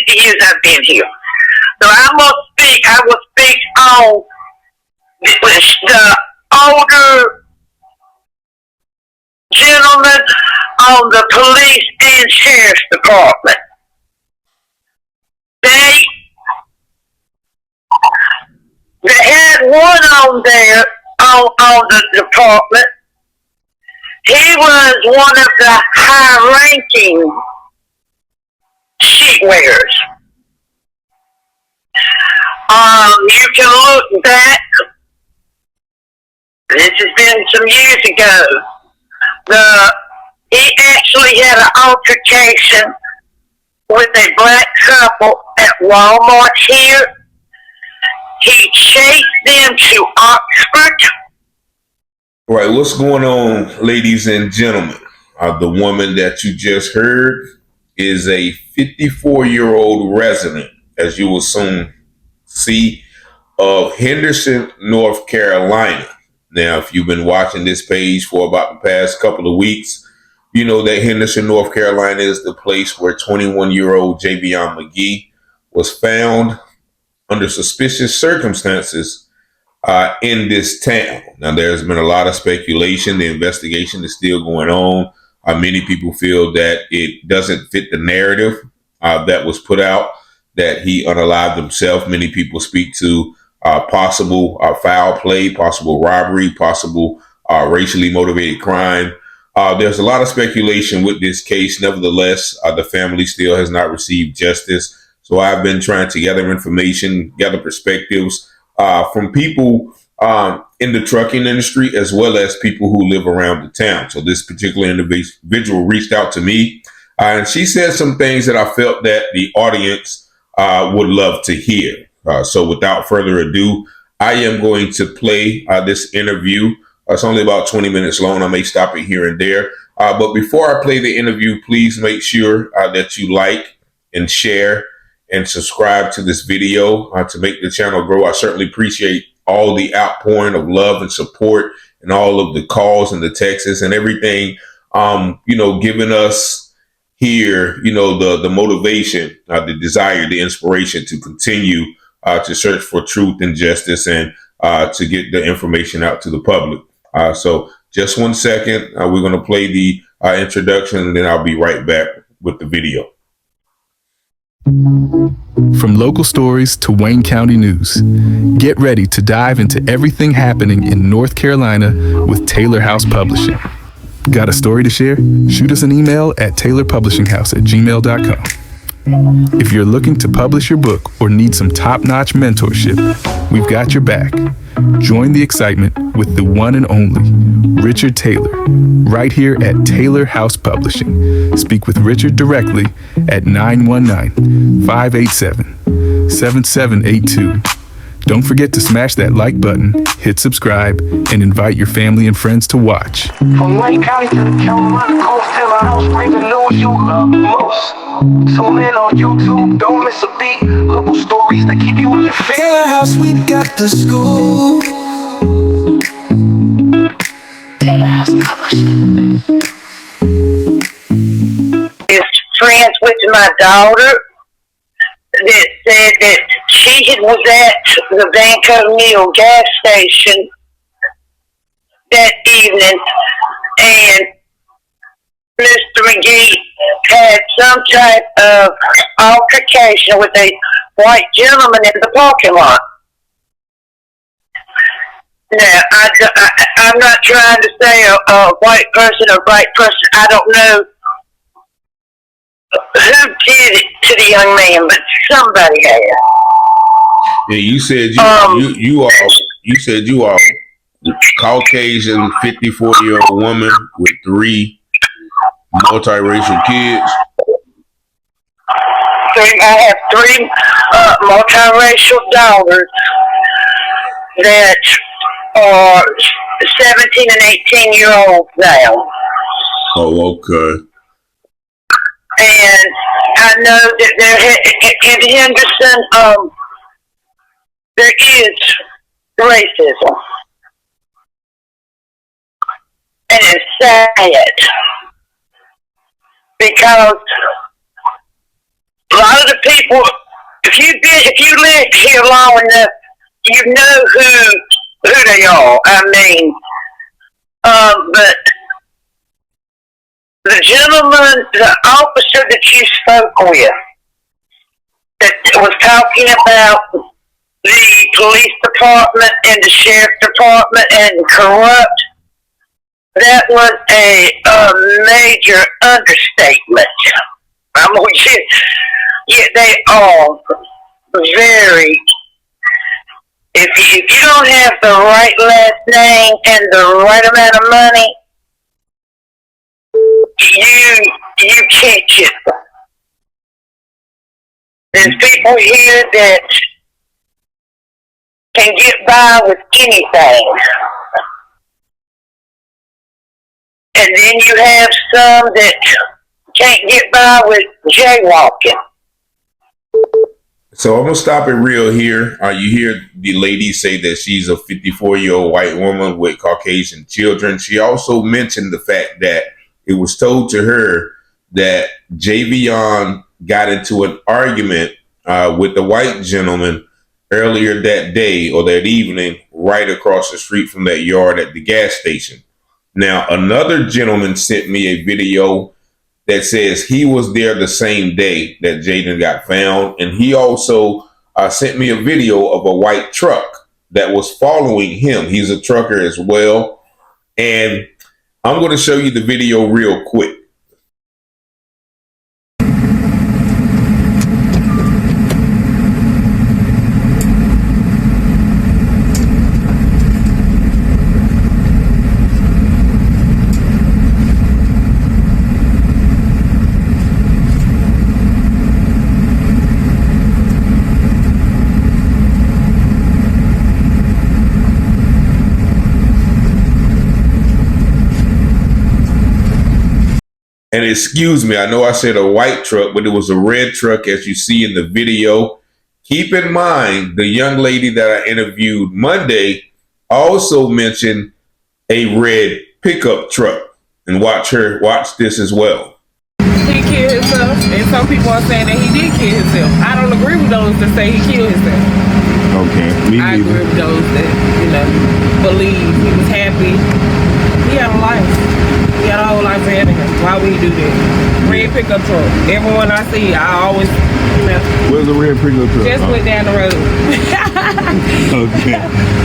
50 years I've been here. So I will speak on the older gentlemen on the police and sheriff's department. They had one on there on the department. He was one of the high-ranking sheet wearers. You can look back. This has been some years ago. He actually had an altercation with a black couple at Walmart here. He chased them to Oxford. All right, what's going on, ladies and gentlemen? The woman that you just heard is a 54-year-old resident, as you will soon see, of Henderson, North Carolina. Now, if you've been watching this page for about the past couple of weeks, you know that Henderson, North Carolina is the place where 21-year-old Javion Magee was found under suspicious circumstances in this town. Now, there's been a lot of speculation. The investigation is still going on. Many people feel that it doesn't fit the narrative that was put out, that he unalived himself. Many people speak to possible foul play, possible robbery, possible racially motivated crime. There's a lot of speculation with this case. Nevertheless, the family still has not received justice. So I've been trying to gather information, gather perspectives from people in the trucking industry, as well as people who live around the town. So this particular individual reached out to me, and she said some things that I felt that the audience would love to hear. So without further ado, I am going to play this interview. It's only about 20 minutes long. I may stop it here and there. But before I play the interview, please make sure that you like and share and subscribe to this video to make the channel grow. I certainly appreciate all the outpouring of love and support and all of the calls and the texts and everything, giving us here, the motivation, the desire, the inspiration to continue to search for truth and justice and to get the information out to the public. So just 1 second, we're going to play the introduction, and then I'll be right back with the video. From local stories to Wayne County news, get ready to dive into everything happening in North Carolina with Taylor House Publishing. Got a story to share? Shoot us an email at taylorpublishinghouse@gmail.com. If you're looking to publish your book or need some top-notch mentorship, we've got your back. Join the excitement with the one and only Richard Taylor, right here at Taylor House Publishing. Speak with Richard directly at 919-587-7782. Don't forget to smash that like button, hit subscribe, and invite your family and friends to watch. From Wayne County to the Carolina coast, Taylor House brings the news you love most. Tune in on YouTube, don't miss a beat. Local stories that keep you on your feet. Taylor House, we got the scoop. Taylor House Publishing. Is friends with my daughter that said that she was at the Vanco Mill gas station that evening, and Mr. Magee had some type of altercation with a white gentleman in the parking lot. Now, I'm not trying to say a white person or black person. I don't know who did it to the young man, but somebody had. Yeah, you said you are Caucasian 54-year-old woman with 3 multiracial kids. I have 3 multiracial daughters that are 17 and 18-year-olds now. Oh, okay. And I know that there in Henderson, there is racism, and it's sad because lot of the people, if you live here long enough, you know who they are. I mean, but the gentleman, the officer that you spoke with, that was talking about the police department and the sheriff department and corrupt, that was a major understatement. I'm gonna yeah, they are very. If you don't have the right last name and the right amount of money, you catch it. There's people here that can get by with anything. And then you have some that can't get by with jaywalking. So I'm gonna stop it real here. You hear the lady say that she's a 54-year-old white woman with Caucasian children. She also mentioned the fact that it was told to her that Javion got into an argument with the white gentleman earlier that day or that evening, right across the street from that yard at the gas station. Now, another gentleman sent me a video that says he was there the same day that Jaden got found. And he also sent me a video of a white truck that was following him. He's a trucker as well. And I'm going to show you the video real quick. And excuse me, I know I said a white truck, but it was a red truck as you see in the video. Keep in mind, the young lady that I interviewed Monday also mentioned a red pickup truck. And watch this as well. He killed himself, and some people are saying that he did kill himself. I don't agree with those that say he killed himself. Okay, me I neither. agree with those that, believe he was happy. He had a life. He had a whole life ahead of him. Why would he do that? Red pickup truck. Everyone I see, I always, Where's the red pickup truck? just went down the road. Okay,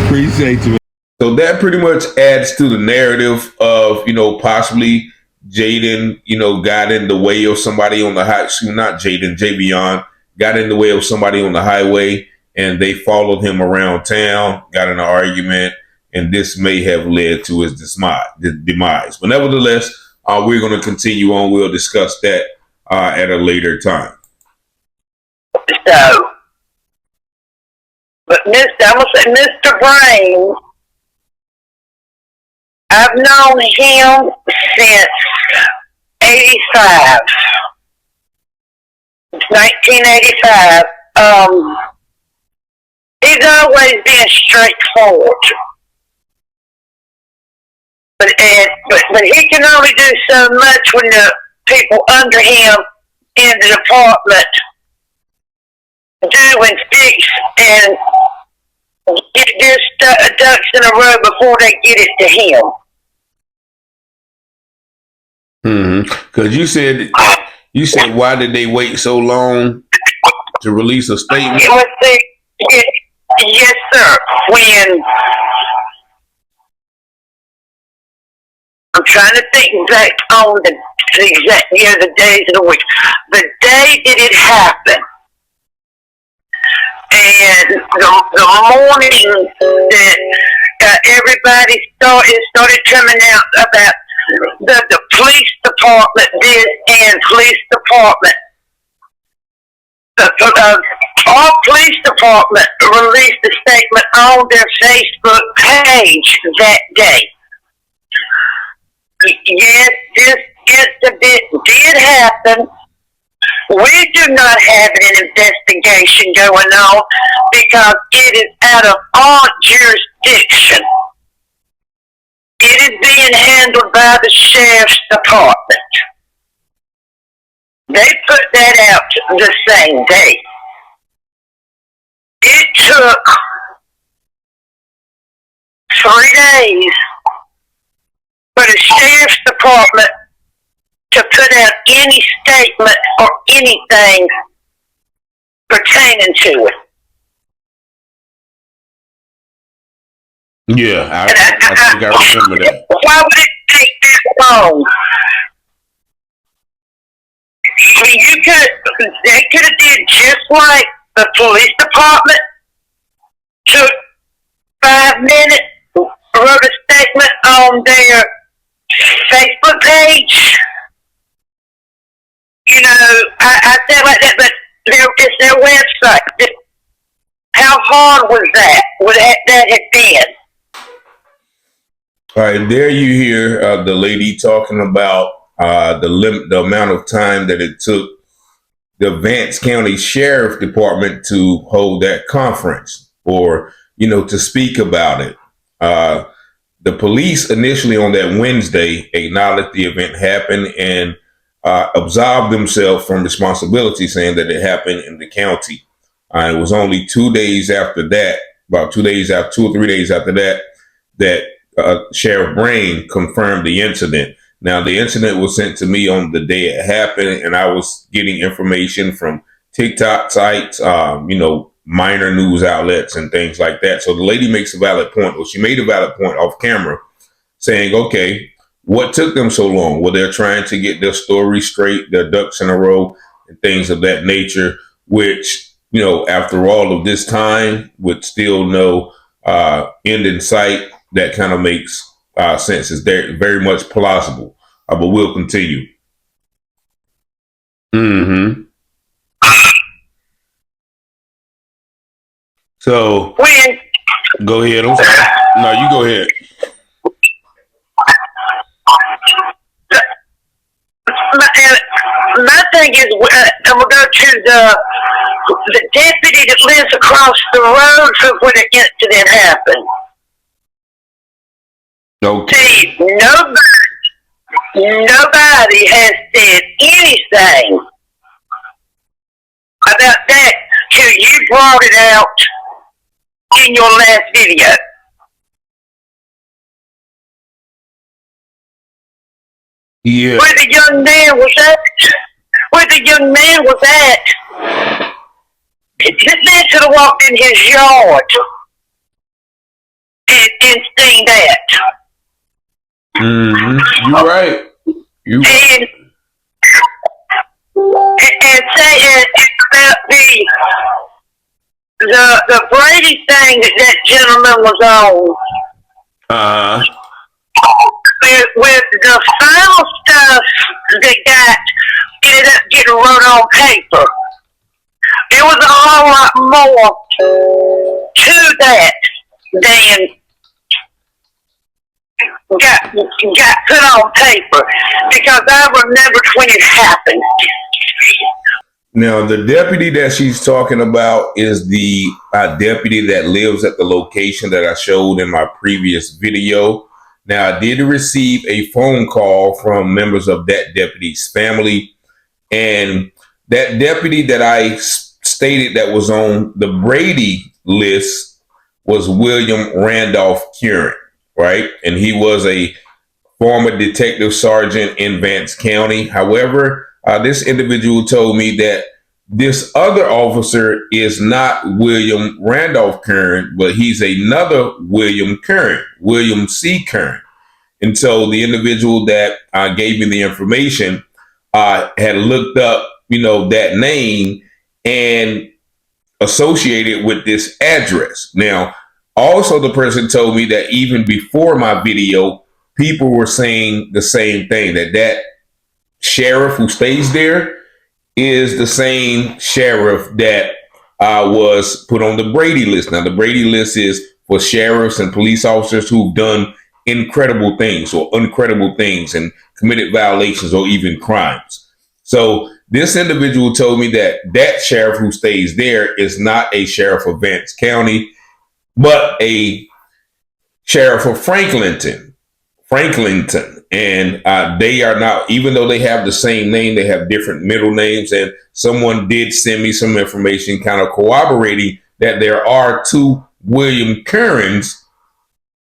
appreciate you. So that pretty much adds to the narrative of, possibly Jaden, got in the way of somebody on the Javion got in the way of somebody on the highway, and they followed him around town, got in an argument, and this may have led to his demise. But nevertheless, we're going to continue on. We'll discuss that at a later time. So, but I'm gonna say Mr. Brain, I've known him since 85. It's 1985. He's always been straightforward. But he can only do so much when the people under him in the department do and fix and get their ducks in a row before they get it to him. Because you said, why did they wait so long to release a statement? Yes, sir. When I'm trying to think back on the days of the week. The day that it happened, and the morning that everybody started coming out about the police department did and police department. Our police department released a statement on their Facebook page that day. Yes, this incident did happen. We do not have an investigation going on because it is out of our jurisdiction. It is being handled by the sheriff's department. They put that out the same day. It took 3 days for the sheriff's department to put out any statement or anything pertaining to it. Yeah, I think I remember that. Why would it take this long? They could have did just like the police department took 5 minutes, wrote a statement on their Facebook page. I said like that, but it's their website. How hard was that? Would that have been? All right, there you hear the lady talking about the amount of time that it took the Vance County Sheriff Department to hold that conference, or to speak about it. The police initially on that Wednesday acknowledged the event happened and absolved themselves from responsibility, saying that it happened in the county. It was only 2 days after that, about 2 or 3 days after that, that Sheriff Brain confirmed the incident. Now, the incident was sent to me on the day it happened, and I was getting information from TikTok sites, minor news outlets and things like that. So the lady makes a valid point. Well, she made a valid point off camera saying, okay, what took them so long? Well, they're trying to get their story straight, their ducks in a row, and things of that nature, which, after all of this time, with still no end in sight, that kind of makes sense. It's very much plausible. But we'll continue. Mm-hmm. So, go ahead. I'm sorry. No, you go ahead. My thing is, I'm going to go to the deputy that lives across the road from where the incident happened. Okay. See, nobody has said anything about that till you brought it out in your last video. Yeah. Where the young man was at, this man should have walked in his yard and seen that. Mm-hmm. You're right. And saying about the Brady thing that gentleman was on. With the final stuff that ended up getting wrote on paper, there was a whole lot more to that than got put on paper, because I remember when it happened. Now, the deputy that she's talking about is the deputy that lives at the location that I showed in my previous video. Now, I did receive a phone call from members of that deputy's family, and that deputy that I stated that was on the Brady list was William Randolph Curran, right? And he was a former detective sergeant in Vance County. However, this individual told me that this other officer is not William Randolph Curran, but he's another William Curran, William C. Curran. And so the individual that gave me the information had looked up, that name and associated with this address. Now, also the person told me that even before my video, people were saying the same thing, that sheriff who stays there is the same sheriff that was put on the Brady list. Now, the Brady list is for sheriffs and police officers who've done incredible things or uncredible things and committed violations or even crimes. So this individual told me that sheriff who stays there is not a sheriff of Vance County, but a sheriff of Franklinton. And they are now, even though they have the same name, they have different middle names. And someone did send me some information kind of corroborating that there are two William Currens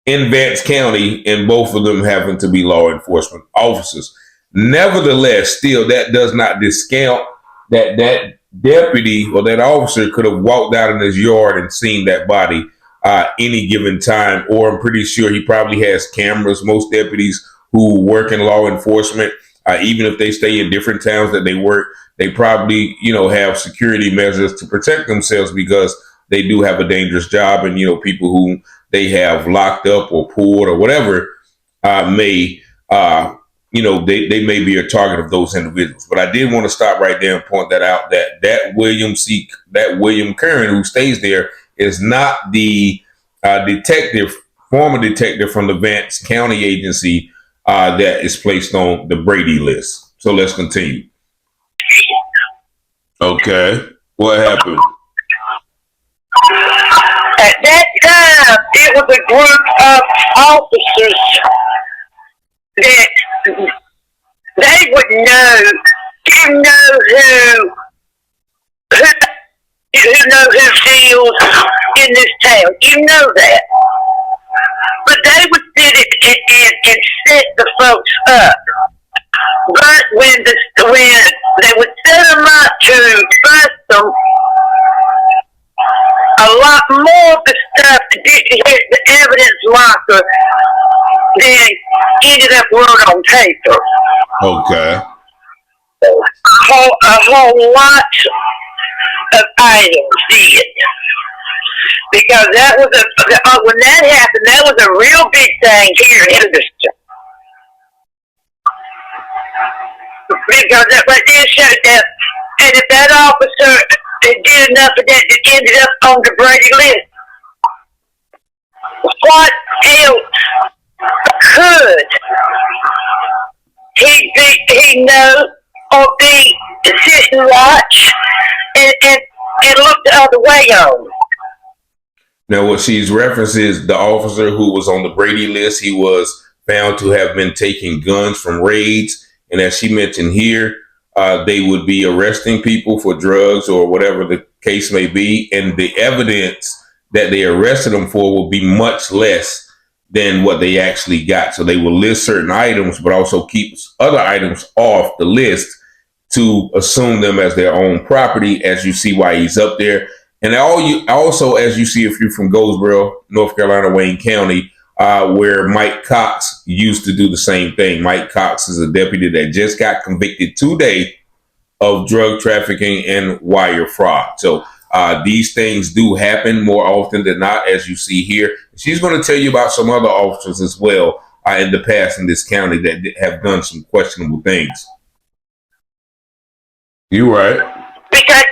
in Vance County, and both of them happen to be law enforcement officers. Nevertheless, still, that does not discount that that deputy or that officer could have walked out in his yard and seen that body any given time. Or I'm pretty sure he probably has cameras. Most deputies who work in law enforcement, even if they stay in different towns that they work, they probably, have security measures to protect themselves because they do have a dangerous job. And, people who they have locked up or pulled or whatever may, they may be a target of those individuals. But I did want to stop right there and point that out, that William Curran who stays there is not the former detective from the Vance County agency that is placed on the Brady list. So let's continue. Okay. What happened? At that time, it was a group of officers that they would know. You know who deals in this town. You know that. But they would sit and set the folks up. But when they would set them up to bust them, a lot more of the stuff didn't hit the evidence locker than ended up wrote on paper. Okay. A whole lot of items did. Because that was when that happened, that was a real big thing here in Henderson. Because what did show that, and if that officer did enough of that, it ended up on the Brady list. What else could he know or be sit and watch and look the other way on? Now, what she's referencing is the officer who was on the Brady list. He was found to have been taking guns from raids. And as she mentioned here, they would be arresting people for drugs or whatever the case may be. And the evidence that they arrested them for will be much less than what they actually got. So they will list certain items, but also keep other items off the list to assume them as their own property, as you see why he's up there. And also, as you see, if you're from Goldsboro, North Carolina, Wayne County, where Mike Cox used to do the same thing. Mike Cox is a deputy that just got convicted today of drug trafficking and wire fraud. So these things do happen more often than not, as you see here. She's going to tell you about some other officers as well in the past in this county that have done some questionable things. You right. Because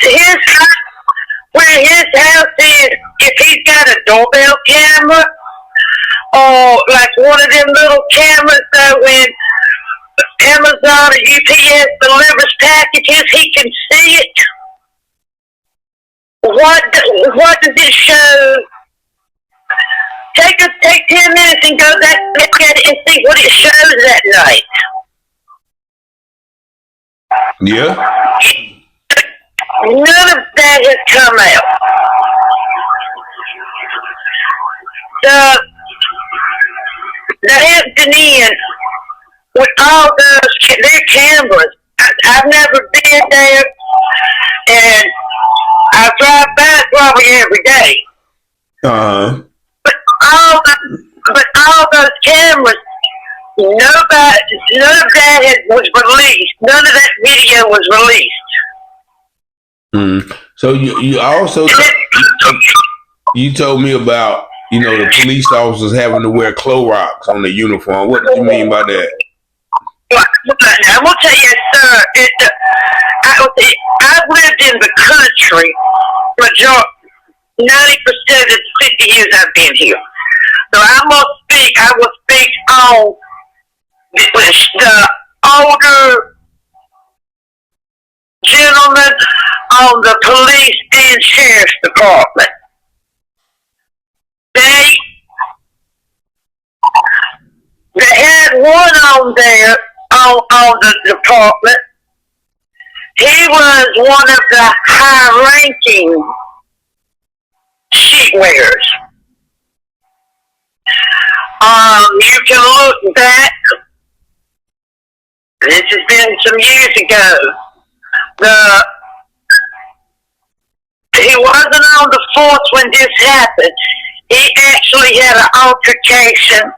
where his house is, if he's got a doorbell camera, or like one of them little cameras that when Amazon or UPS delivers packages, he can see it. What does it show? Take 10 minutes and go back and look at it and see what it shows that night. Yeah. None of that has come out. The Hampton Inn with all their cameras. I've never been there, and I drive by probably every day. But all those cameras, none of that was released. None of that video was released. So you also you told me about the police officers having to wear Clorox on their uniform. What do you mean by that? I'm gonna tell you, sir. I've lived in the country 90% of the 50 years I've been here. So I will speak on the older gentlemen on the police and sheriff's department. They had one on there on the department. He was one of the high-ranking sheet wearers. You can look back. This has been some years ago. He wasn't on the force when this happened. He actually had an altercation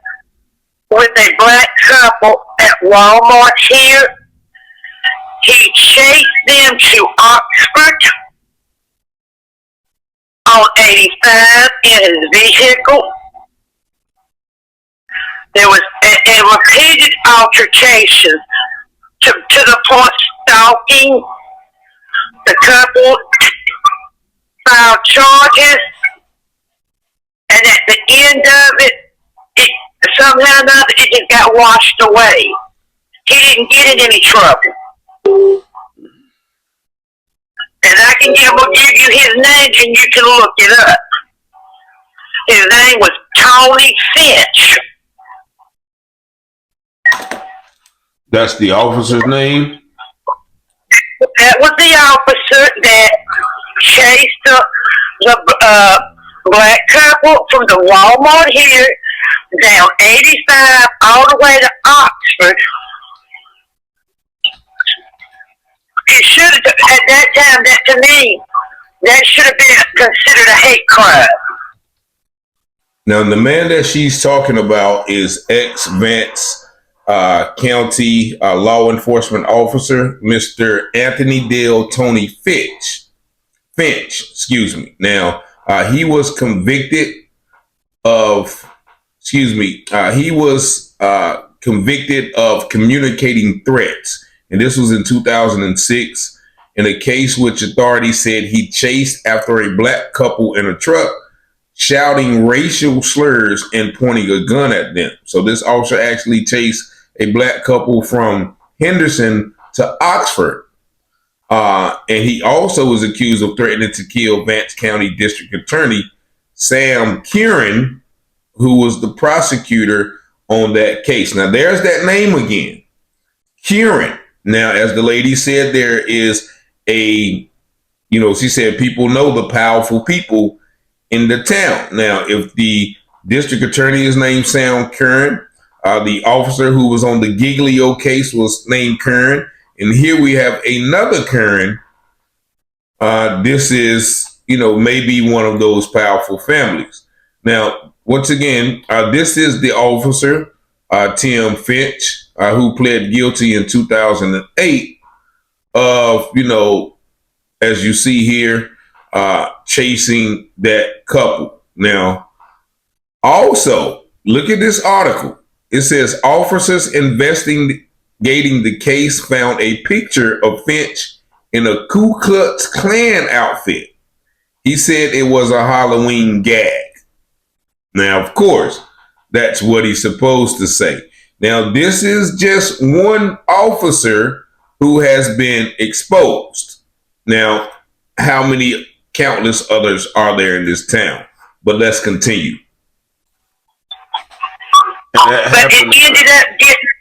with a black couple at Walmart here. He chased them to Oxford on 85 in his vehicle. There was a repeated altercation to the point stalking. The couple filed charges, and at the end of it, somehow or another, it just got washed away. He didn't get in any trouble. And will give you his name and you can look it up. His name was Tony Finch. That's the officer's name? That was the officer that chased the black couple from the Walmart here down 85 all the way to Oxford. It should have, at that time, that to me, that should have been considered a hate crime. Now, the man that she's talking about is ex-Vance County law enforcement officer, Mr. Anthony Dale Tony Finch. Excuse me. Now, he was convicted of, convicted of communicating threats. And this was in 2006 in a case which authorities said he chased after a black couple in a truck, shouting racial slurs and pointing a gun at them. So this officer actually chased a black couple from Henderson to Oxford. And he also was accused of threatening to kill Vance County District Attorney Sam Kieran, who was the prosecutor on that case. Now, there's that name again, Kieran. Now, as the lady said, there is she said people know the powerful people in the town. Now, if the district attorney is named Sam Kieran, the officer who was on the Giglio case was named Kieran, and here we have another Kieran. This is, maybe one of those powerful families. Now, once again, this is the officer, Tim Finch, who pled guilty in 2008 of, as you see here, chasing that couple. Now, also, look at this article. It says officers investigating the case found a picture of Finch in a Ku Klux Klan outfit. He said it was a Halloween gag. Now, of course, that's what he's supposed to say. Now, this is just one officer who has been exposed. Now, how many countless others are there in this town? But let's continue. But it ended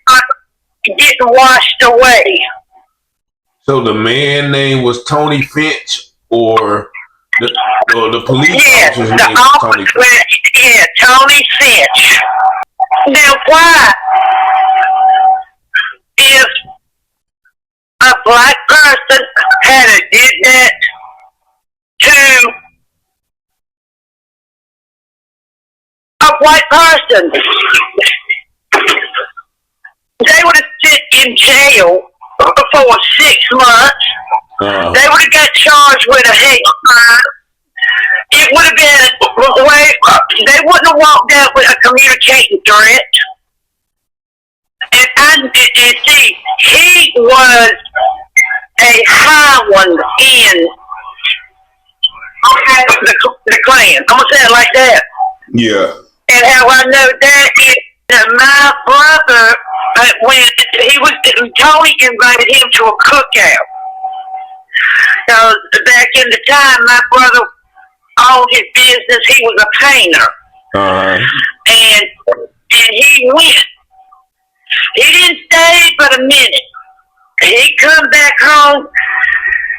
up getting washed away. So the man name was Tony Finch, or the police officer's name was Tony Finch? Yeah, Tony Finch. Now, why, if a black person had did that to a white person, they would have sit in jail for 6 months. They would have got charged with a hate crime. It would have been they wouldn't have walked out with a communicating threat. And see, he was a high one in the Klan. I'm gonna say it like that. Yeah. And how I know that is that my brother, when Tony invited him to a cookout. So back in the time, my brother owned his business. He was a painter, and he went. He didn't stay but a minute. He come back home.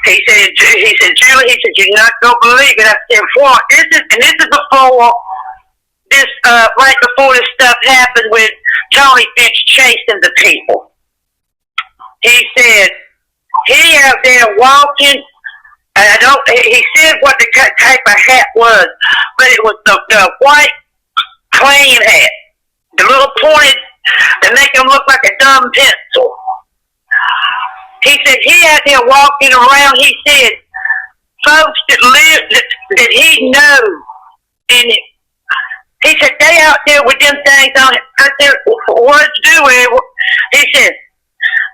He said, Julie, he said, you're not gonna believe it. I said, what? This is before this, right before this stuff happened with Tony Finch chasing the people. He said, he out there walking, and he said what the type of hat was, but it was the white clean hat. The little pointed, that make him look like a dumb pencil. He said he out there walking around, he said, folks that he knows, and he said, they out there with them things on. I said, what'd you do with it? He said,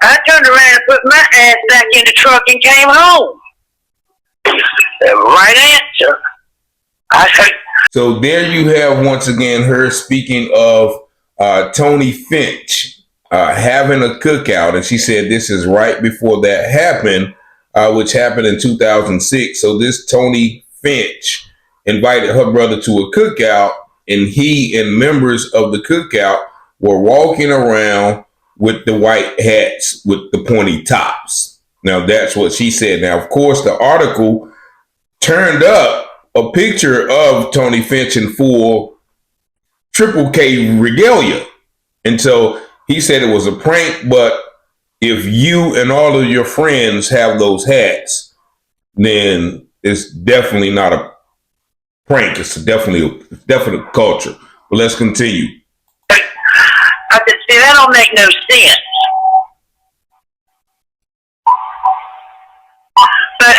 I turned around and put my ass back in the truck and came home. The right answer. I said, So there you have once again her speaking of Tony Finch having a cookout, and she said this is right before that happened, which happened in 2006. So this Tony Finch invited her brother to a cookout, and he and members of the cookout were walking around with the white hats with the pointy tops. Now that's what she said. Now, of course, the article turned up a picture of Tony Finch in full Triple K regalia. And so he said it was a prank, but if you and all of your friends have those hats, then it's definitely not a prank. It's definitely culture. But let's continue. I said, see, that don't make no sense. But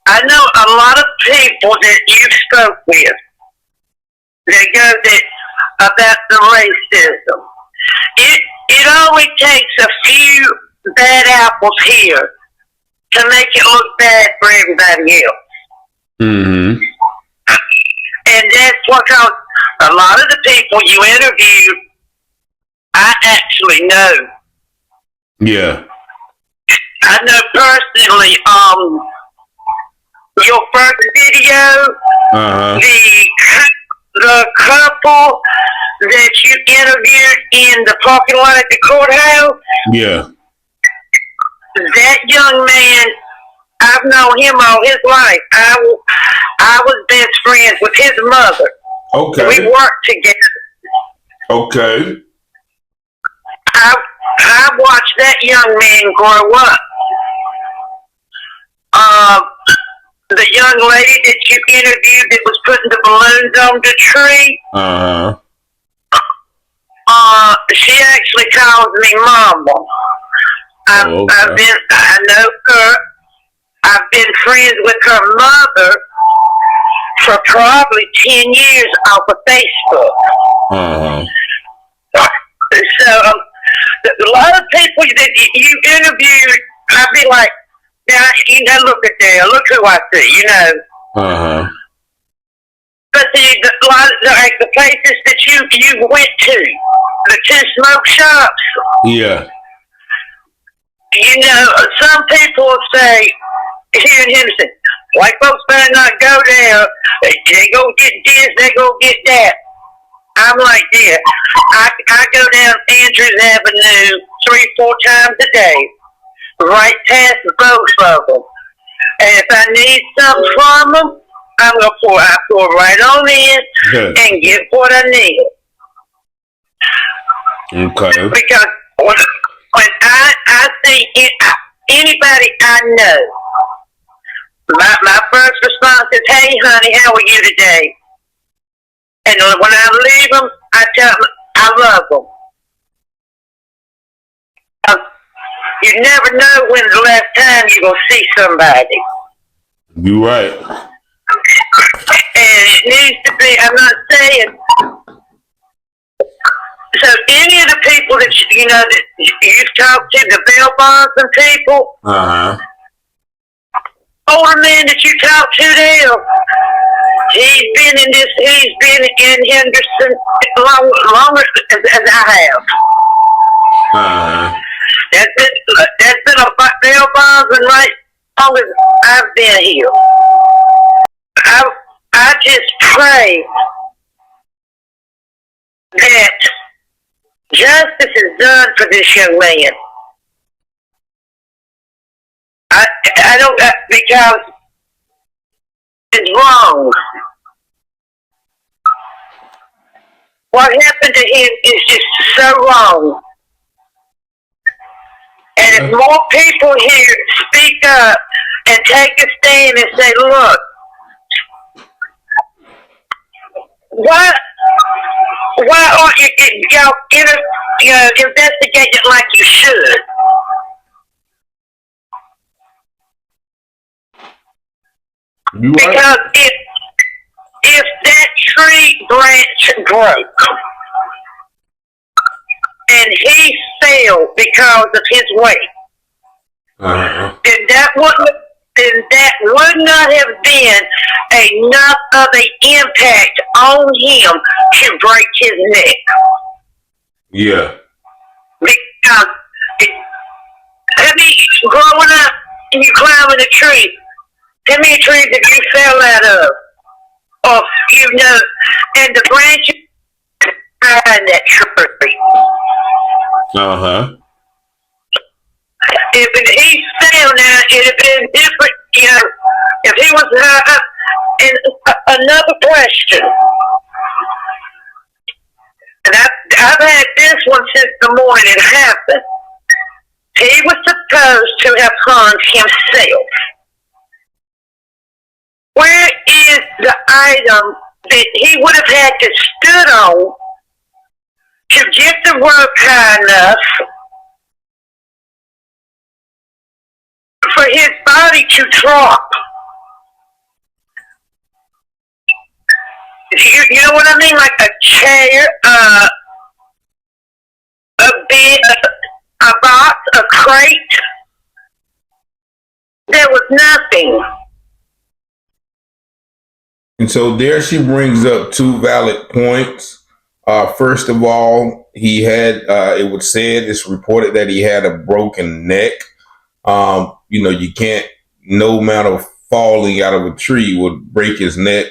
I know a lot of people that you spoke with, they go about the racism. It only takes a few bad apples here to make it look bad for everybody else. Mm-hmm. And that's what caused a lot of the people you interviewed, I actually know. Yeah. I know personally, your first video, the couple that you interviewed in the parking lot at the courthouse. Yeah. That young man, I've known him all his life. I was best friends with his mother. Okay. We worked together. Okay. I watched that young man grow up. The young lady that you interviewed that was putting the balloons on the tree. She actually calls me Mama. I know her. I've been friends with her mother for probably 10 years off of Facebook. So a lot of people that you interviewed, I'd be like, now look at there, look who I see, But a lot of the places that you went to, the two smoke shops. Yeah. Some people say here in Henderson, white folks better not go there. They go get this, they go get that. I'm like, yeah, I go down Andrews Avenue 3-4 times a day, right past both of them. And if I need something from them, I'm gonna pour right on in and get what I need. Okay. Because when I see anybody I know, my first response is, "Hey, honey, how are you today?" And when I leave them, I tell them I love them. You never know when the last time you're going to see somebody. You're right. And it needs to be, I'm not saying, so any of the people that, that you've talked to, the bail bonds and people, older man that you talked to there, he's been in Henderson longer as I have. That's been a bail bondsman right long as I've been here. I just pray that justice is done for this young man. I don't, because it's wrong. What happened to him is just so wrong. And if more people here speak up and take a stand and say, look, why aren't y'all investigate it like you should? You right. Because if that tree branch broke and he fell because of his weight, then that would not have been enough of an impact on him to break his neck. Yeah. Because growing up and you climbing a tree, how many trees have you fell out of? Or and the branches behind that tree. If he fell now, it'd have been different, if he was up. And another question, and I've had this one since the morning it happened. He was supposed to have harmed himself. Where is the item that he would have had to stood on to get the rope high enough for his body to drop? You know what I mean? Like a chair, a bed, a box, a crate. There was nothing. And so there she brings up two valid points. First of all, he had, it's reported that he had a broken neck. You can't, no amount of falling out of a tree would break his neck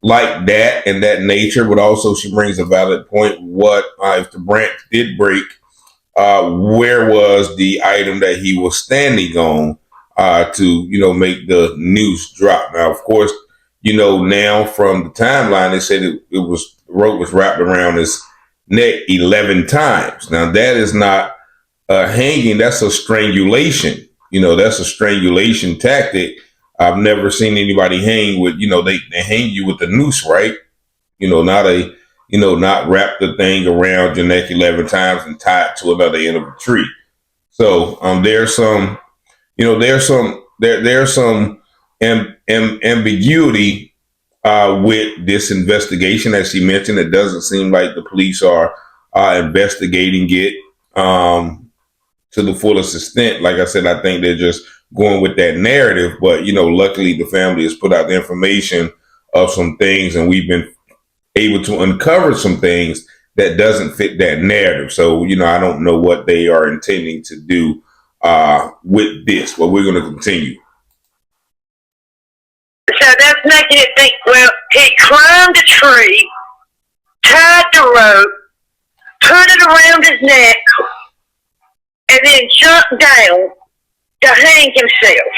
like that and that nature. But also she brings a valid point. What if the branch did break? Where was the item that he was standing on to make the noose drop? Now, of course, now from the timeline, they said the rope was wrapped around his neck 11 times. Now that is not hanging. That's a strangulation. That's a strangulation tactic. I've never seen anybody hang with, they hang you with the noose, right? Not wrap the thing around your neck 11 times and tie it to another end of a tree. So there's some ambiguity with this investigation. As she mentioned, it doesn't seem like the police are investigating it to the fullest extent. Like I said, I think they're just going with that narrative. But, luckily the family has put out the information of some things, and we've been able to uncover some things that doesn't fit that narrative. So, I don't know what they are intending to do with this, but we're going to continue. So that's making it think, well, he climbed a tree, tied the rope, put it around his neck, and then jumped down to hang himself.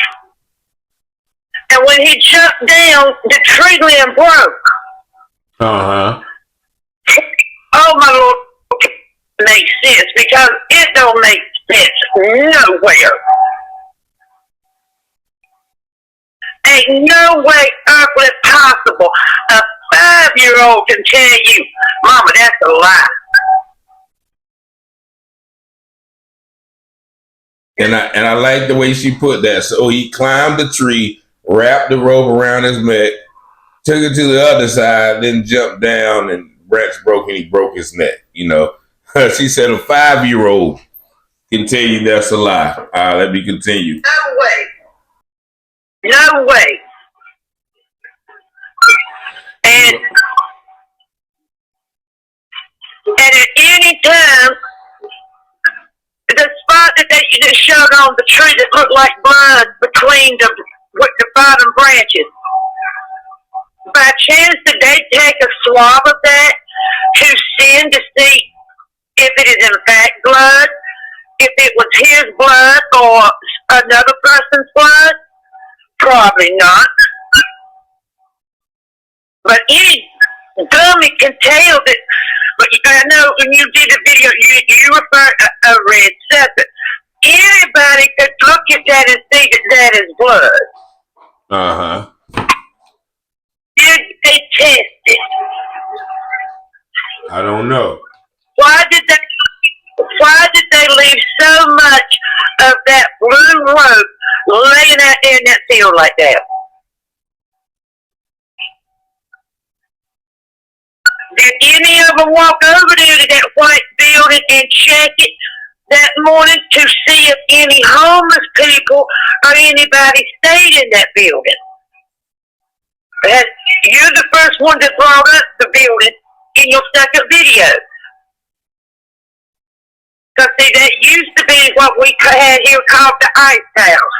And when he jumped down, the tree limb broke. Oh, my Lord, it makes sense, because it don't make sense nowhere. Ain't no way earthly possible a 5-year-old can tell you, Mama, that's a lie. And I like the way she put that. So he climbed the tree, wrapped the rope around his neck, took it to the other side, then jumped down, and branch broke, and he broke his neck. She said a 5-year-old can tell you that's a lie. Let me continue. No way. No way. And at any time, the spot that they just showed on the tree that looked like blood between the bottom branches, by chance did they take a swab of that to send to see if it is in fact blood, if it was his blood or another person's blood, probably not. But any dummy can tell that. But I know when you did the video, you referred a red septum. Anybody could look at that and see that that is blood. Did they test it? I don't know. Why did they leave so much of that blue rope laying out there in that field like that? Did any of them walk over there to that white building and check it that morning to see if any homeless people or anybody stayed in that building? You're the first one that brought up the building in your second video. Because see, that used to be what we had here called the ice house.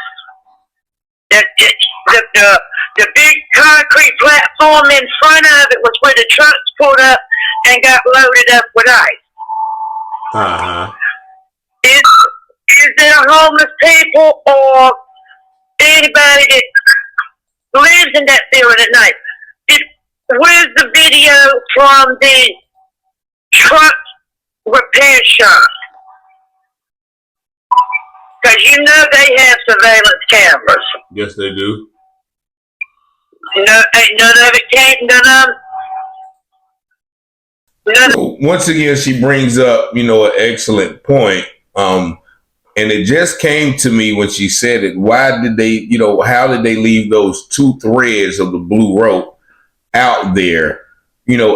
The big concrete platform in front of it was where the trucks pulled up and got loaded up with ice. Is there homeless people or anybody that lives in that building at night? Where's the video from the truck repair shop? Because you know they have surveillance cameras. Yes, they do. No, ain't none of it came. Once again, she brings up, an excellent point. And it just came to me when she said it. Why did they, how did they leave those two threads of the blue rope out there,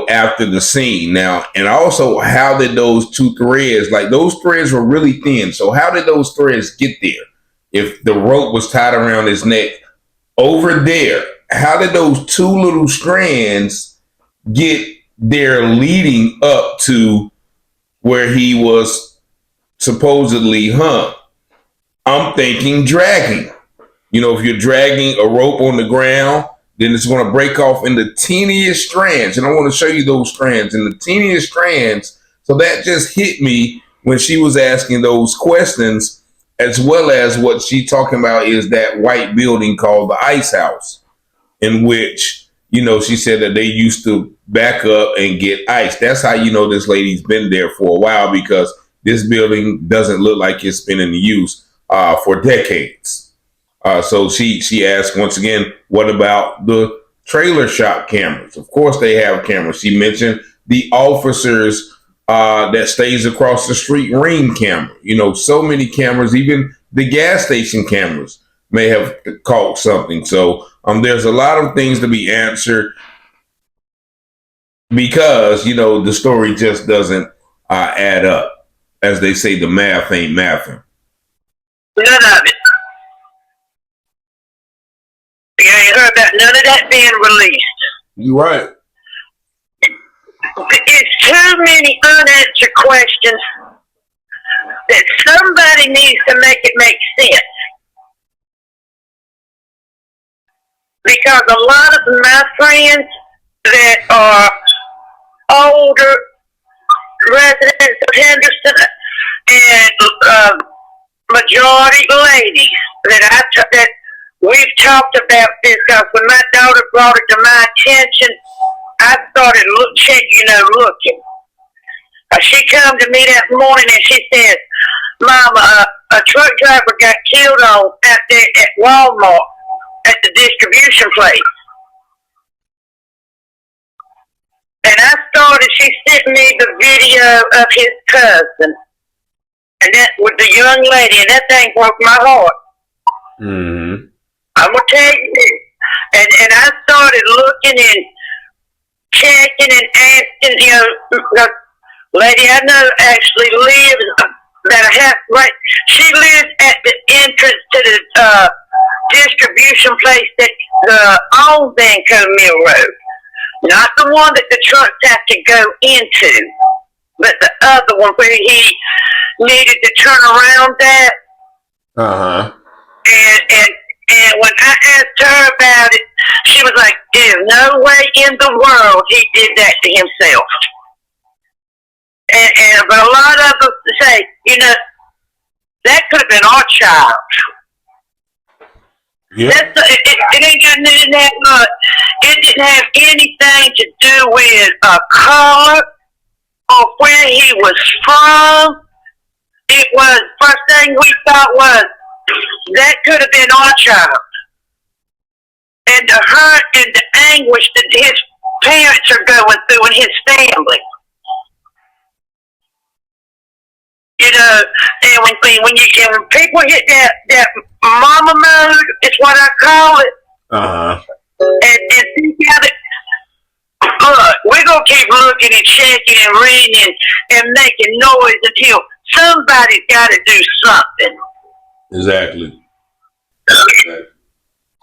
after the scene? Now, and also, how did those two threads, those threads were really thin. So how did those threads get there? If the rope was tied around his neck over there, how did those two little strands get there leading up to where he was supposedly hung? I'm thinking dragging. If you're dragging a rope on the ground, then it's going to break off in the teeniest strands. And I want to show you those strands in the teeniest strands. So that just hit me when she was asking those questions, as well as what she talking about is that white building called the Ice House, in which, she said that they used to back up and get ice. That's how this lady's been there for a while, because this building doesn't look like it's been in use for decades. So she asked once again, what about the trailer shop cameras? Of course they have cameras. She mentioned the officers that stays across the street ring camera. So many cameras, even the gas station cameras may have caught something. So there's a lot of things to be answered, because, the story just doesn't add up. As they say, the math ain't mathing. None of it. You ain't heard about none of that being released. You're right. It's too many unanswered questions that somebody needs to make it make sense. Because a lot of my friends that are older residents of Henderson and majority ladies that we've talked about this, because when my daughter brought it to my attention, I started looking. She come to me that morning and she said, "Mama, a truck driver got killed out there at Walmart at the distribution place." And she sent me the video of his cousin. And that was the young lady, and that thing broke my heart. Mm-hmm. I'm going to tell you this. And I started looking and checking and asking, the lady I know actually lives she lives at the entrance to the distribution place that owns Vanco Mill Road. Not the one that the trucks have to go into, but the other one where he needed to turn around at. And when I asked her about it, she was like, "There's no way in the world he did that to himself." but a lot of us say, that could have been our child. Yeah. It ain't got nothing that much. It didn't have anything to do with color or where he was from. It was, first thing we thought was, that could have been our child. And the hurt and the anguish that his parents are going through and his family. And when people hit that mama mode, it's what I call it. And think how that, look, we're going to keep looking and checking and reading and making noise until somebody's got to do something. Exactly.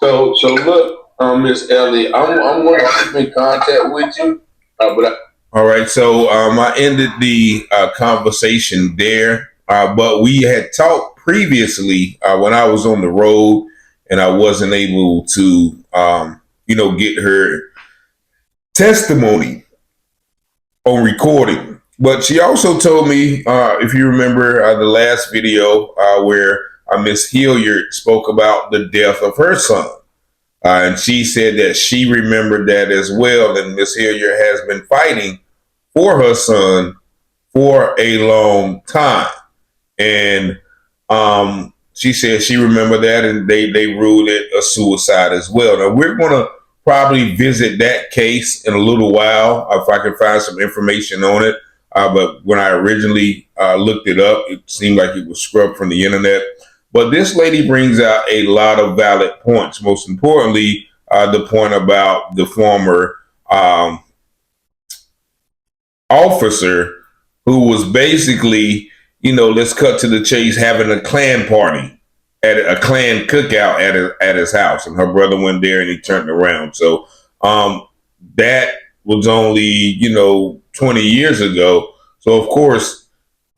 So look, Miss Ellie, I'm going to keep in contact with you. All right. So I ended the conversation there, but we had talked previously when I was on the road and I wasn't able to, get her testimony on recording. But she also told me, if you remember the last video where Miss Hilliard spoke about the death of her son. And she said that she remembered that as well. And Miss Hilliard has been fighting for her son for a long time. And she said she remembered that, and they ruled it a suicide as well. Now, we're going to probably visit that case in a little while if I can find some information on it. But when I originally looked it up, it seemed like it was scrubbed from the internet. But this lady brings out a lot of valid points. Most importantly, the point about the former officer who was basically, let's cut to the chase, having a Klan party, at a Klan cookout at his house. And her brother went there and he turned around. So that was only, 20 years ago. So, of course,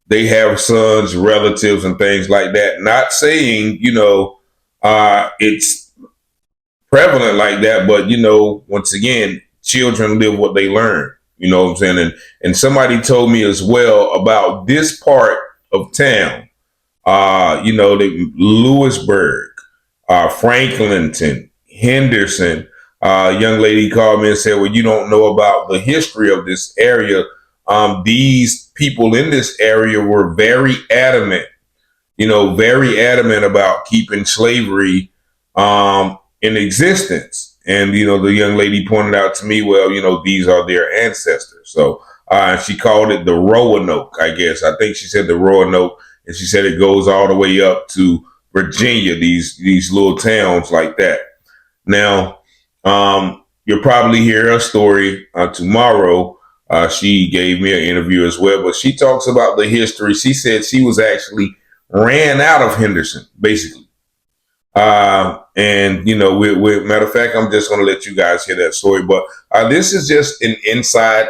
they have sons, relatives, and things like that. Not saying, it's prevalent like that, but, once again, children live what they learn. You know what I'm saying? And somebody told me as well about this part of town, the Lewisburg, Franklinton, Henderson. A young lady called me and said, well, you don't know about the history of this area. These people in this area were very adamant about keeping slavery in existence. And, the young lady pointed out to me, well, these are their ancestors. So she called it the Roanoke, I guess. I think she said the Roanoke, and she said it goes all the way up to Virginia, these little towns like that. Now, you'll probably hear her story tomorrow. She gave me an interview as well, but she talks about the history. She said she was actually ran out of Henderson, basically. And matter of fact, I'm just going to let you guys hear that story. But this is just an inside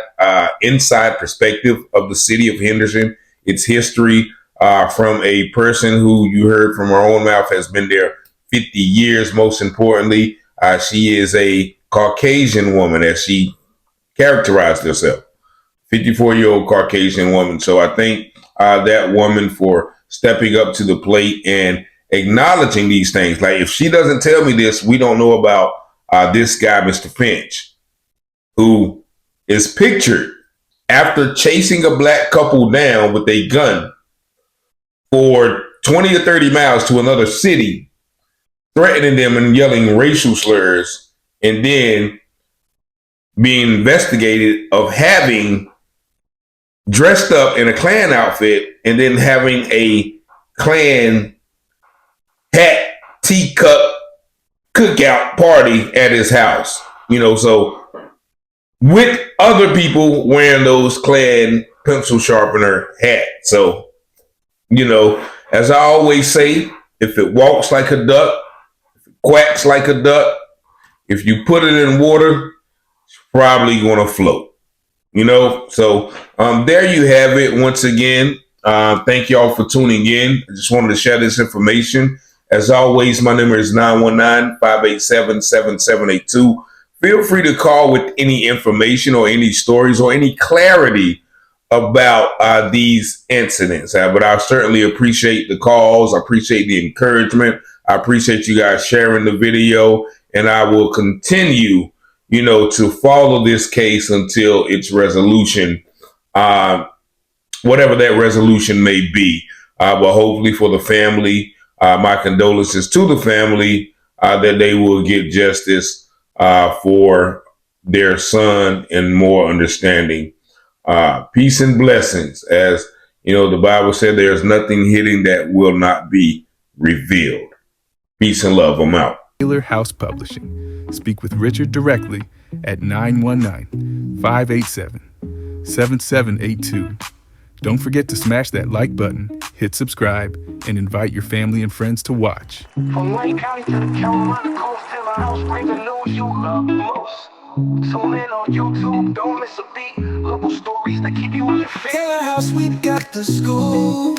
perspective of the city of Henderson, its history, from a person who you heard from her own mouth has been there 50 years. Most importantly, she is a Caucasian woman, as she characterized herself. 54-year-old Caucasian woman. So I thank that woman for stepping up to the plate and acknowledging these things. Like, if she doesn't tell me this, we don't know about this guy, Mr. Finch, who is pictured after chasing a black couple down with a gun for 20 or 30 miles to another city, threatening them and yelling racial slurs, and then being investigated of having dressed up in a Klan outfit and then having a Klan hat, teacup cookout party at his house. So with other people wearing those Klan pencil sharpener hats. So, as I always say, if it walks like a duck, if it quacks like a duck, if you put it in water, it's probably going to float. So there you have it. Once again, thank y'all for tuning in. I just wanted to share this information. As always, my number is 919-587-7782. Feel free to call with any information or any stories or any clarity about these incidents. But I certainly appreciate the calls. I appreciate the encouragement. I appreciate you guys sharing the video, and I will continue, to follow this case until its resolution, whatever that resolution may be. But hopefully for the family, my condolences to the family, that they will get justice for their son and more understanding. Peace and blessings. As the Bible said, there's nothing hidden that will not be revealed. Peace and love. I'm out. Taylor House Publishing. Speak with Richard directly at 919-587-7782. Don't forget to smash that like button, hit subscribe, and invite your family and friends to watch. From Wayne County to the Carolina coast, Taylor House brings the news you love most. Tune in on YouTube, don't miss a beat. Local stories that keep you on your feet. Taylor House, we got the scoop.